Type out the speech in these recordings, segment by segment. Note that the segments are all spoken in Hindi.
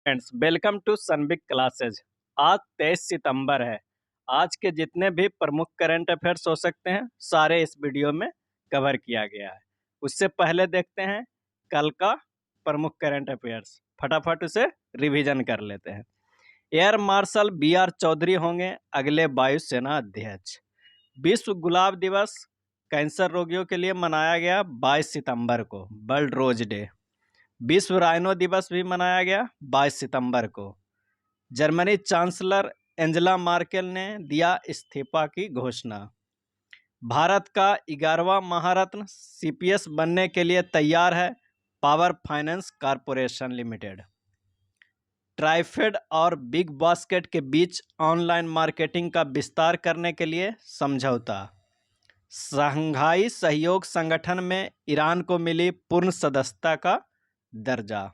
Friends, welcome to Sunbig classes. आज 23 सितंबर है। आज के जितने भी प्रमुख करंट अफेयर्स हो सकते हैं सारे इस वीडियो में कवर किया गया है। उससे पहले देखते हैं कल का प्रमुख करंट अफेयर्स। फटाफट उसे रिवीजन कर लेते हैं। एयर मार्शल BR चौधरी होंगे अगले वायुसेना अध्यक्ष। विश्व गुलाब दिवस कैंसर रोगियों के लिए मनाया गया 22 सितंबर को, वर्ल्ड रोज डे। विश्व राइनो दिवस भी मनाया गया 22 सितंबर को। जर्मनी चांसलर एंजेला मार्केल ने दिया इस्तीफा की घोषणा। भारत का 11वां महारत्न CPS बनने के लिए तैयार है power finance corporation limited. TRIFED और बिग बास्केट के बीच ऑनलाइन मार्केटिंग का विस्तार करने के लिए समझौता। शंघाई सहयोग संगठन में ईरान को मिली पूर्ण सदस्यता का दर्जा।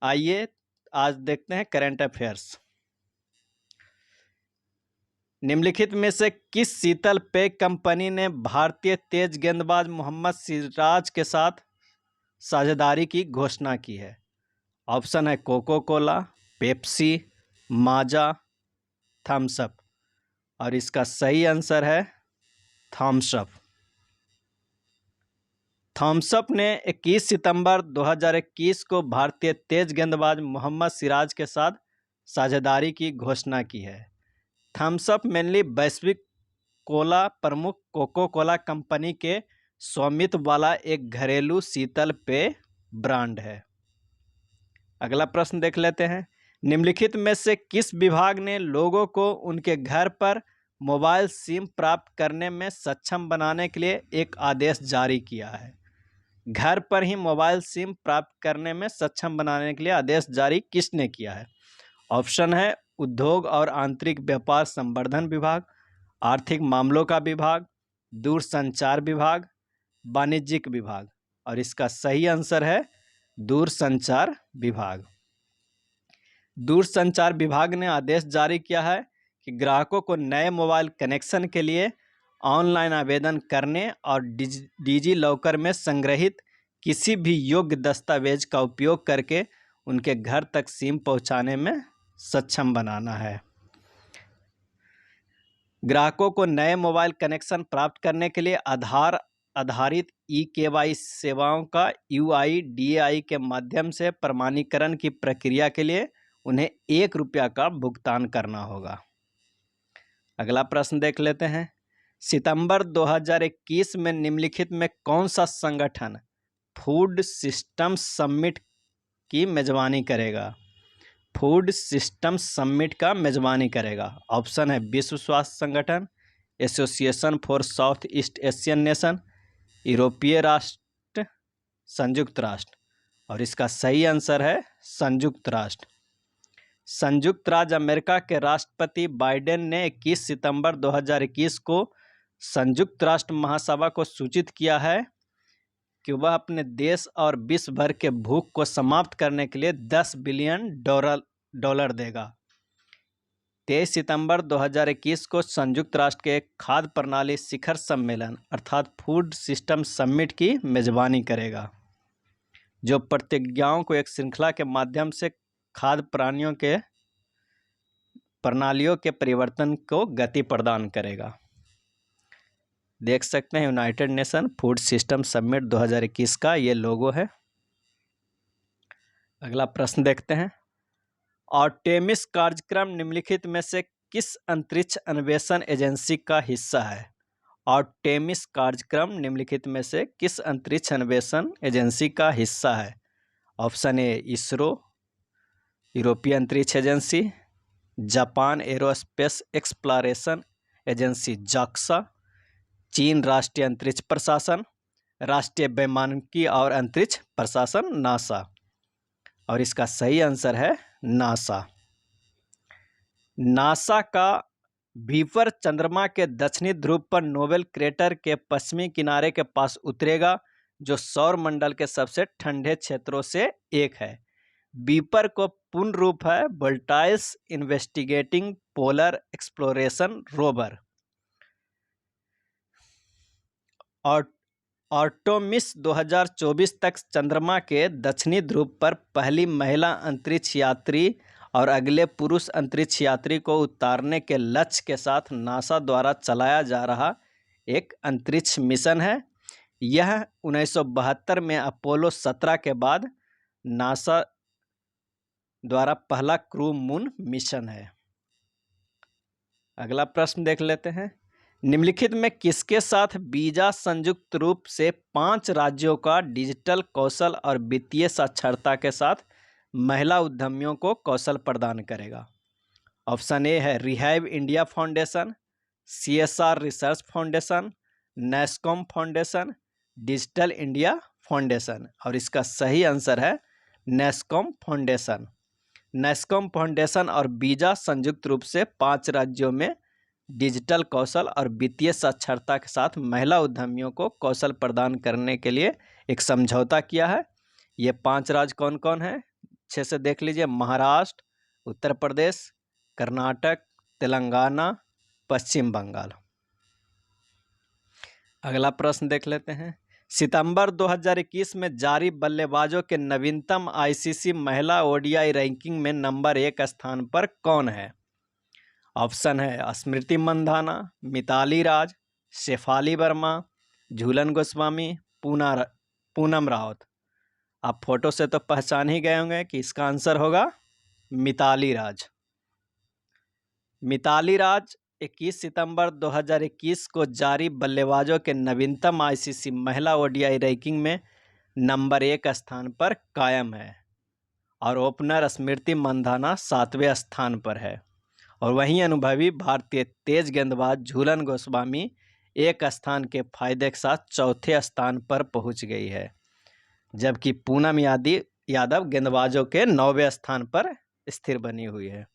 आइए आज देखते हैं करंट अफेयर्स। निम्नलिखित में से किस शीतल पेय कंपनी ने भारतीय तेज गेंदबाज मोहम्मद सिराज के साथ साझेदारी की घोषणा की है? ऑप्शन है कोको कोला, पेप्सी, माजा, थम्स अप। और इसका सही आंसर है थम्स अप। थम्स अप ने 21 सितंबर 2021 को भारतीय तेज गेंदबाज मोहम्मद सिराज के साथ साझेदारी की घोषणा की है। थम्स अप मेनली वैश्विक कोला प्रमुख कोको कोला कंपनी के स्वामित्व वाला एक घरेलू शीतल पेय ब्रांड है। अगला प्रश्न देख लेते हैं। निम्नलिखित में से किस विभाग ने लोगों को उनके घर पर मोबाइल सिम प्राप्त करने में सक्षम बनाने के लिए एक आदेश जारी किया है? घर पर ही मोबाइल सिम प्राप्त करने में सक्षम बनाने के लिए आदेश जारी किसने किया है? ऑप्शन है उद्योग और आंतरिक व्यापार संवर्धन विभाग, आर्थिक मामलों का विभाग, दूरसंचार विभाग, वाणिज्यिक विभाग। और इसका सही आंसर है दूरसंचार विभाग। दूरसंचार विभाग ने आदेश जारी किया है कि ग्राहकों को नए मोबाइल कनेक्शन के लिए ऑनलाइन आवेदन करने और डिजी लॉकर में संग्रहित किसी भी योग्य दस्तावेज का उपयोग करके उनके घर तक सिम पहुंचाने में सक्षम बनाना है। ग्राहकों को नए मोबाइल कनेक्शन प्राप्त करने के लिए आधार आधारित eKYC सेवाओं का UIDAI के माध्यम से प्रमाणीकरण की प्रक्रिया के लिए उन्हें ₹1 का भुगतान करना होगा। अगला प्रश्न देख लेते हैं। सितंबर 2021 में निम्नलिखित में कौन सा संगठन फूड सिस्टम समिट की मेजबानी करेगा? फूड सिस्टम समिट का मेजबानी करेगा। ऑप्शन है विश्व स्वास्थ्य संगठन, association for south east Asian nation, यूरोपीय राष्ट्र, संयुक्त राष्ट्र। और इसका सही आंसर है संयुक्त राष्ट्र। संयुक्त राज्य अमेरिका के राष्ट्रपति बाइडेन ने 21 सितंबर 2021 को संयुक्त राष्ट्र महासभा को सूचित किया है कि वह अपने देश और विश्व भर के भूख को समाप्त करने के लिए $10 बिलियन देगा। 23 सितंबर 2021 को संयुक्त राष्ट्र के खाद्य प्रणाली शिखर सम्मेलन अर्थात फूड सिस्टम समिट की मेजबानी करेगा, जो प्रतिज्ञाओं को एक श्रृंखला के माध्यम से खाद्य प्रणालियों के परिवर्तन को गति प्रदान करेगा। देख सकते हैं United nation food system summit 2021 का ये लोगो है। अगला प्रश्न देखते हैं। आर्टेमिस कार्यक्रम निम्नलिखित में से किस अंतरिक्ष अन्वेषण एजेंसी का हिस्सा है? आर्टेमिस कार्यक्रम निम्नलिखित में से किस अंतरिक्ष अन्वेषण एजेंसी का हिस्सा है? ऑप्शन ए इसरो, यूरोपीय अंतरिक्ष agency, Japan aerospace exploration agency JAXA, चीन राष्ट्रीय अंतरिक्ष प्रशासन, राष्ट्रीय वैमानिकी और अंतरिक्ष प्रशासन NASA। और इसका सही आंसर है NASA। NASA का वीपर चंद्रमा के दक्षिणी ध्रुव पर नोबेल क्रेटर के पश्चिमी किनारे के पास उतरेगा, जो सौर मंडल के सबसे ठंडे क्षेत्रों से एक है। वीपर को पूर्ण रूप है वोल्टाइल्स इन्वेस्टिगेटिंग पोलर एक्सप्लोरेशन रोवर। और आर्टेमिस 2024 तक चंद्रमा के दक्षिणी ध्रुव पर पहली महिला अंतरिक्ष यात्री और अगले पुरुष अंतरिक्ष यात्री को उतारने के लक्ष्य के साथ नासा द्वारा चलाया जा रहा एक अंतरिक्ष मिशन है। यह 1972 में अपोलो 17 के बाद नासा द्वारा पहला क्रू मून मिशन है। अगला प्रश्न देख लेते हैं। निम्नलिखित में किसके साथ वीजा संयुक्त रूप से 5 राज्यों का डिजिटल कौशल और वित्तीय साक्षरता के साथ महिला उद्यमियों को कौशल प्रदान करेगा? ऑप्शन ए है Rehive India foundation, CSR research foundation, NASSCOM foundation, digital India foundation. और इसका सही आंसर है नेस्कॉम फाउंडेशन। नेस्कॉम फाउंडेशन और वीजा संयुक्त रूप से 5 राज्यों में डिजिटल कौशल और वित्तीय साक्षरता के साथ महिला उद्यमियों को कौशल प्रदान करने के लिए एक समझौता किया है। ये 5 राज्य कौन कौन हैं? अच्छे से देख लीजिए। महाराष्ट्र, उत्तर प्रदेश, कर्नाटक, तेलंगाना, पश्चिम बंगाल। अगला प्रश्न देख लेते हैं। सितंबर 2021 में जारी बल्लेबाजों के नवीनतम ICC महिला ODI रैंकिंग में नंबर 1 स्थान पर कौन है? ऑप्शन है स्मृति मंधाना, मिताली राज, शेफाली वर्मा, झूलन गोस्वामी, पूनम रावत। आप फोटो से तो पहचान ही गए होंगे कि इसका आंसर होगा मिताली राज। मिताली राज 21 सितंबर 2021 को जारी बल्लेबाजों के नवीनतम ICC महिला ODI रैंकिंग में नंबर 1 स्थान पर कायम है और ओपनर स्मृति मंधाना 7वें स्थान पर है। और वहीं अनुभवी भारतीय तेज गेंदबाज झूलन गोस्वामी 1 स्थान के फायदे के साथ चौथे स्थान पर पहुंच गई है, जबकि पूनम यादव गेंदबाजों के 9वें स्थान पर स्थिर बनी हुई है।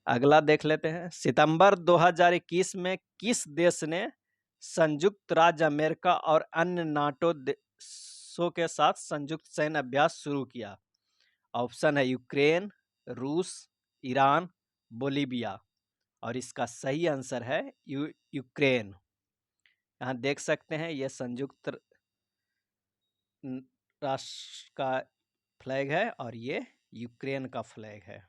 अगला देख लेते हैं। सितंबर 2021 में किस देश ने संयुक्त राज्य अमेरिका और अन्य नाटो देशों के साथ संयुक्त सैन्य अभ्यास शुरू किया? ऑप्शन है यूक्रेन, रूस, ईरान, बोलीविया। और इसका सही आंसर है यूक्रेन। यहाँ देख सकते हैं ये संयुक्त राष्ट्र का फ्लैग है और ये यूक्रेन का फ्लैग है।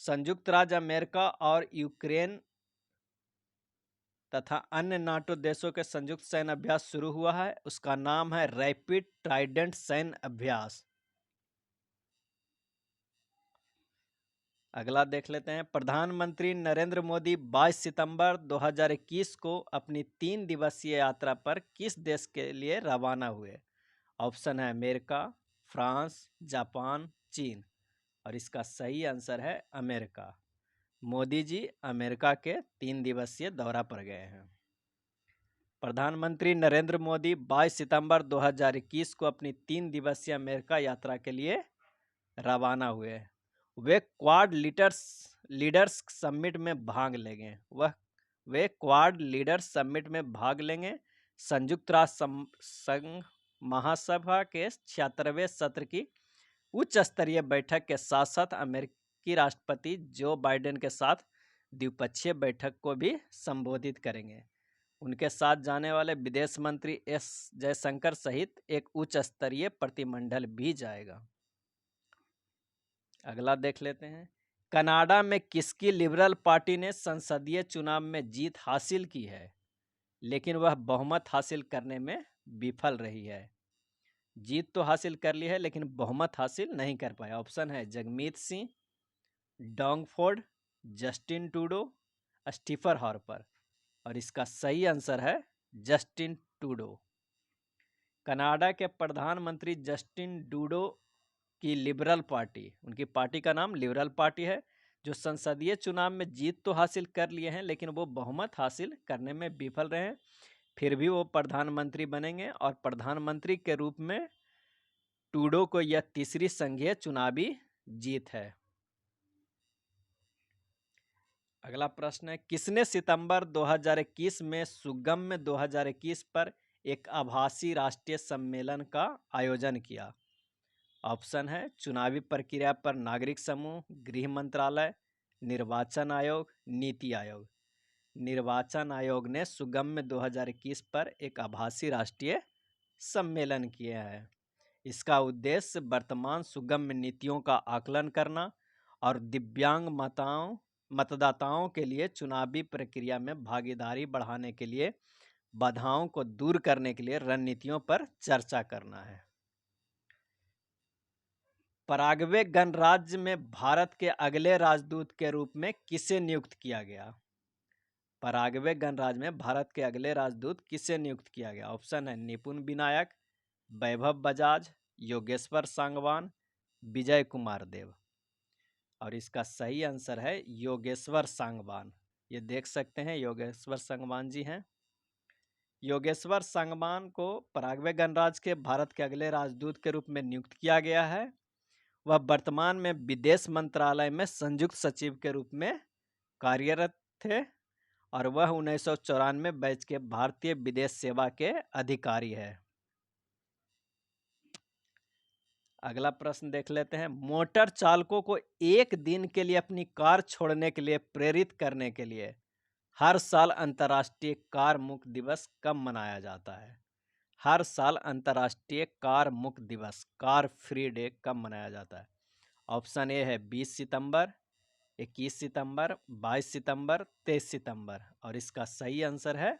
संयुक्त राज्य अमेरिका और यूक्रेन तथा अन्य नाटो देशों के संयुक्त सैन्य अभ्यास शुरू हुआ है। उसका नाम है रैपिड ट्राइडेंट सैन्य अभ्यास। अगला देख लेते हैं। प्रधानमंत्री नरेंद्र मोदी 22 सितंबर 2021 को अपनी 3 दिवसीय यात्रा पर किस देश के लिए रवाना हुए? ऑप्शन है अमेरिका, फ्रांस, जापान, चीन। और इसका सही आंसर है अमेरिका। मोदी जी अमेरिका के 3 दिवसीय दौरा पर गए हैं। प्रधानमंत्री नरेंद्र मोदी 22 सितंबर 2021 को अपनी 3 दिवसीय अमेरिका यात्रा के लिए रवाना हुए। वे क्वाड लीडर्स समिट में भाग लेंगे। वे क्वाड लीडर्स समिट में भाग लेंगे। संयुक्त राष्ट्र संघ महासभा के 76वें सत्र की उच्च स्तरीय बैठक के साथ साथ अमेरिकी राष्ट्रपति जो बाइडेन के साथ द्विपक्षीय बैठक को भी संबोधित करेंगे। उनके साथ जाने वाले विदेश मंत्री एस जयशंकर सहित एक उच्च स्तरीय प्रतिनिधिमंडल भी जाएगा। अगला देख लेते हैं। कनाडा में किसकी लिबरल पार्टी ने संसदीय चुनाव में जीत हासिल की है, लेकिन वह बहुमत हासिल करने में विफल रही है? जीत तो हासिल कर ली है लेकिन बहुमत हासिल नहीं कर पाया। ऑप्शन है Jagmeet Singh, Doug Ford, Justin Trudeau, Stephen Harper. और इसका सही आंसर है जस्टिन ट्रूडो। कनाडा के प्रधानमंत्री जस्टिन ट्रूडो की लिबरल पार्टी, उनकी पार्टी का नाम लिबरल पार्टी है, जो संसदीय चुनाव में जीत तो हासिल कर लिए हैं लेकिन वो बहुमत हासिल करने में विफल रहे हैं। फिर भी वो प्रधानमंत्री बनेंगे और प्रधानमंत्री के रूप में ट्रूडो को यह तीसरी संघीय चुनावी जीत है। अगला प्रश्न है। किसने सितंबर 2021 में सुगम्य 2021 पर एक आभासी राष्ट्रीय सम्मेलन का आयोजन किया? ऑप्शन है चुनावी प्रक्रिया पर नागरिक समूह, गृह मंत्रालय, निर्वाचन आयोग, नीति आयोग। निर्वाचन आयोग ने सुगम्य 2021 पर एक आभासी राष्ट्रीय सम्मेलन किया है। इसका उद्देश्य वर्तमान सुगम्य नीतियों का आकलन करना और दिव्यांग मतदाताओं के लिए चुनावी प्रक्रिया में भागीदारी बढ़ाने के लिए बाधाओं को दूर करने के लिए रणनीतियों पर चर्चा करना है। पराग्वे गणराज्य में भारत के अगले राजदूत के रूप में किसे नियुक्त किया गया? पराग्वे गणराज्य में भारत के अगले राजदूत किसे नियुक्त किया गया? ऑप्शन है निपुण विनायक, वैभव बजाज, योगेश्वर सांगवान, विजय कुमार देव। और इसका सही आंसर है योगेश्वर सांगवान। ये देख सकते हैं योगेश्वर सांगवान जी हैं। योगेश्वर सांगवान को पराग्वे गणराज्य के भारत के अगले राजदूत के रूप में नियुक्त किया गया है। वह वर्तमान में विदेश मंत्रालय में संयुक्त सचिव के रूप में कार्यरत थे और वह 1994 बैच के भारतीय विदेश सेवा के अधिकारी है। अगला प्रश्न देख लेते हैं। मोटर चालकों को एक दिन के लिए अपनी कार छोड़ने के लिए प्रेरित करने के लिए हर साल अंतर्राष्ट्रीय कार मुक्त दिवस कब मनाया जाता है? हर साल अंतर्राष्ट्रीय कार मुक्त दिवस, कार फ्री डे, कब मनाया जाता है? ऑप्शन ए है 20 सितंबर, 21 सितंबर, 22 सितंबर, 23 सितंबर। और इसका सही आंसर है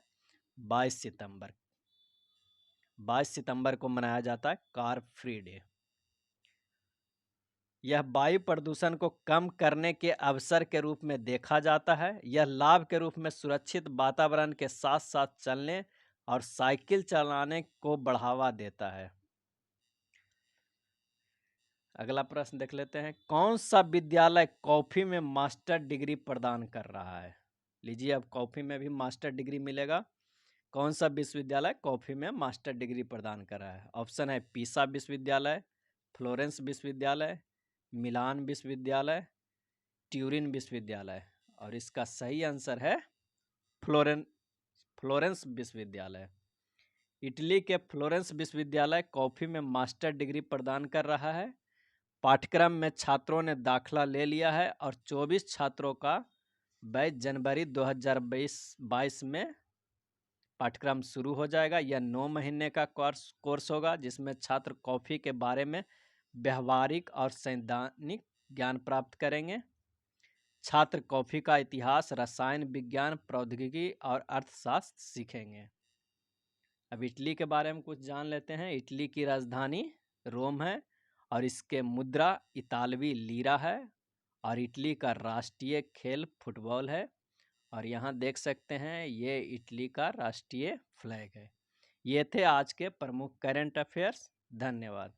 22 सितंबर। 22 सितंबर को मनाया जाता है कार फ्री डे। यह वायु प्रदूषण को कम करने के अवसर के रूप में देखा जाता है। यह लाभ के रूप में सुरक्षित वातावरण के साथ साथ चलने और साइकिल चलाने को बढ़ावा देता है। अगला प्रश्न देख लेते हैं। कौन सा विद्यालय कॉफी में मास्टर डिग्री प्रदान कर रहा है? लीजिए, अब कॉफी में भी मास्टर डिग्री मिलेगा। कौन सा विश्वविद्यालय कॉफी में मास्टर डिग्री प्रदान कर रहा है? ऑप्शन है पीसा विश्वविद्यालय, फ्लोरेंस विश्वविद्यालय, मिलान विश्वविद्यालय, ट्यूरिन विश्वविद्यालय। और इसका सही आंसर है फ्लोरेंस विश्वविद्यालय। इटली के फ्लोरेंस विश्वविद्यालय कॉफी में मास्टर डिग्री प्रदान कर रहा है। पाठ्यक्रम में छात्रों ने दाखिला ले लिया है और 24 छात्रों का बैच जनवरी 2022 में पाठ्यक्रम शुरू हो जाएगा। यह 9 महीने का कोर्स होगा जिसमें छात्र कॉफ़ी के बारे में व्यवहारिक और सैद्धांतिक ज्ञान प्राप्त करेंगे। छात्र कॉफ़ी का इतिहास, रसायन विज्ञान, प्रौद्योगिकी और अर्थशास्त्र सीखेंगे। अब इटली के बारे में कुछ जान लेते हैं। इटली की राजधानी रोम है और इसके मुद्रा इतालवी लीरा है और इटली का राष्ट्रीय खेल फुटबॉल है। और यहाँ देख सकते हैं ये इटली का राष्ट्रीय फ्लैग है। ये थे आज के प्रमुख करंट अफेयर्स। धन्यवाद।